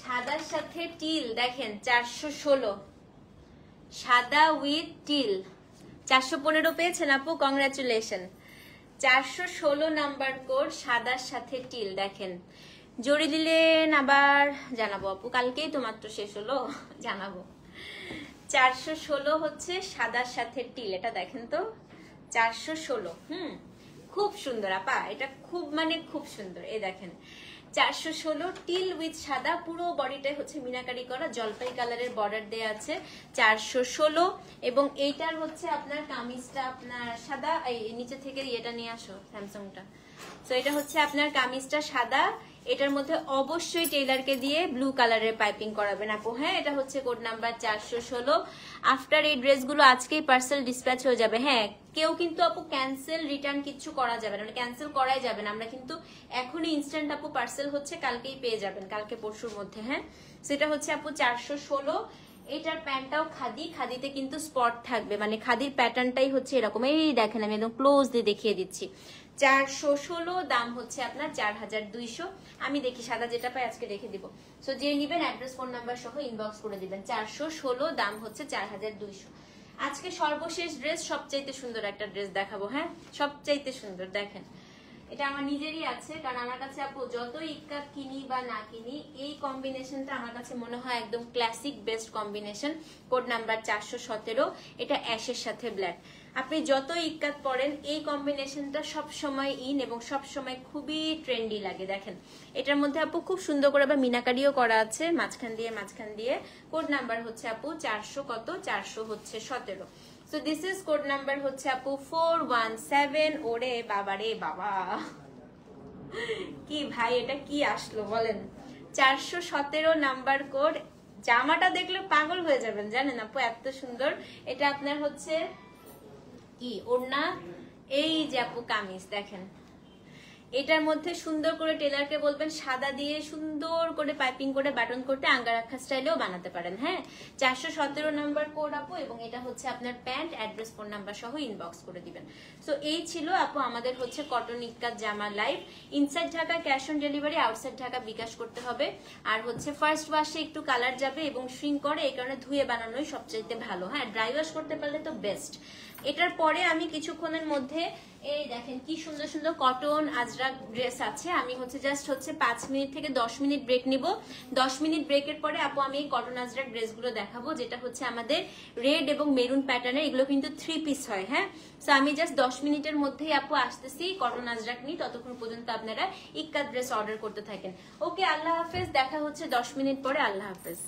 [SPEAKER 1] সাদার সাথে টিল। দেখেন 416 সাদা উইথ টিল। 415 পেয়েছেন আপু, কংগ্রাচুলেশন। 416 নাম্বার কোড, সাদার সাথে টিল। দেখেন জড়ি দিলেন আবার জানাবো আপু, কালকেই তো মাত্র শেষ হলো, জানাবো। 416 হচ্ছে সাদার সাথে টিল, এটা দেখেন তো 416। খুব সুন্দর আপা, এটা খুব মানে খুব সুন্দর। এই দেখেন 416 টিল উইথ সাদা, পুরো বডিটাই হচ্ছে মিনাকারি করা, জলপাই কালারের বর্ডার দেয়া আছে, 416। এবং এইটার হচ্ছে আপনার কামিজটা আপনার সাদা, এই নিচে থেকে এটা নিয়ে আসো স্যামসাংটা। তো এটা হচ্ছে আপনার কামিজটা সাদা, এটার মধ্যে অবশ্যই টেইলারকে দিয়ে ব্লু কালারের পাইপিং করাবেন আপু। হ্যাঁ, এটা হচ্ছে কোড নাম্বার 416। আফটার এই ড্রেসগুলো আজকেই পার্সেল ডিসপ্যাচ হয়ে যাবে। হ্যাঁ, কেউ কিন্তু আপু ক্যান্সেল রিটার্ন কিছু করা যাবে না, মানে ক্যান্সেল করাই যাবে না। আমরা কিন্তু এখনই ইনস্ট্যান্ট আপু পার্সেল হচ্ছে, কালকেই পেয়ে যাবেন, কালকে পরশুর মধ্যে। হ্যাঁ, সেটা হচ্ছে আপু 416। এটার প্যান্টটাও খাদি, খাদিতে কিন্তু স্পট থাকবে, মানে খাদির প্যাটার্নটাই হচ্ছে এরকম। এই দেখেন আমি একদম ক্লোজ দিয়ে দেখিয়ে দিচ্ছি। 416, দাম হচ্ছে আপনার 4200। আমি দেখি সাদা যেটা পাই আজকে রেখে দিব। সো যে নিবেন অ্যাড্রেস ফোন নাম্বার সহ ইনবক্স করে দিবেন। 416, দাম হচ্ছে 4200। আজকে সর্বশেষ ড্রেস, সবচাইতে সুন্দর একটা ড্রেস দেখাবো। হ্যাঁ, সবচাইতে সুন্দর, দেখেন এটা আমার নিজেরই আছে, কারণ আমার কাছে আপু যত ইক্কাত কিনি বা না কিনি, এই কম্বিনেশনটা আমার কাছে মনে হয় একদম classic best combination. Code number 417, এটা অ্যাশের সাথে ব্ল্যাক। আপনি যত ইক্কাত পরেন, এই কম্বিনেশনটা সব সময় ইন এবং সব সময় খুবই ট্রেন্ডি লাগে। দেখেন এটার মধ্যে আপু খুব সুন্দর করে আবার মিনাকারিও করা আছে মাঝখান দিয়ে। কোড নাম্বার হচ্ছে আপু 400 কত, 400 হচ্ছে 17। So this is code number হচ্ছে আপু 417। ওরে বাবা রে বাবা, কি ভাই এটা কি আসলো বলেন, 417 নাম্বার কোড। জামাটা দেখলে পাগল হয়ে যাবেন, জানেন আপু এত সুন্দর। এটা আপনার হচ্ছে কি ওড়না, এই যে আপু কামিজ দেখেন, এটার মধ্যে সুন্দর করে টেলারকে বলবেন সাদা দিয়ে সুন্দর করে পাইপিং করে বাটন করতে, আঙ্গারাখা স্টাইলেও বানাতে পারেন। হ্যাঁ, 417 নাম্বার কোড আপু, এবং এটা হচ্ছে আপনার প্যান্ট, অ্যাড্রেস ফোন নাম্বার সহ ইনবক্স করে দিবেন। সো এই ছিল আপু আমাদের হচ্ছে কটন ইক্কাত জামা live. Inside Dhaka cash on delivery, outside Dhaka bKash করতে হবে। আর হচ্ছে ফার্স্ট ওয়াশে একটু কালার যাবে এবং শ্রিঙ্ক করে, এই কারণে ধুয়ে বানানোই সবচাইতে ভালো। হ্যাঁ, ড্রাই ওয়াশ করতে পারলে তো বেস্ট। এটার পরে আমি কিছুক্ষণের মধ্যে, এই দেখেন কি সুন্দর সুন্দর কটন আজরাক ড্রেস আছে। আমি হচ্ছে জাস্ট হচ্ছে 5 মিনিট থেকে 10 মিনিট ব্রেক নিব। 10 মিনিট ব্রেকের পরে আপু আমি এই কটন আজরাক ড্রেসগুলো দেখাবো, যেটা হচ্ছে আমাদের রেড এবং মেরুন প্যাটার্নের। এগুলো কিন্তু 3 পিস হয়। হ্যাঁ, সো আমি জাস্ট 10 মিনিটের মধ্যেই আপু আসতেছি কটন আজরাক নিয়ে, ততক্ষণ পর্যন্ত আপনারা ইক্কাত ড্রেস অর্ডার করতে থাকেন। ওকে, আল্লাহ হাফেজ, দেখা হচ্ছে 10 মিনিট পরে। আল্লাহ হাফেজ।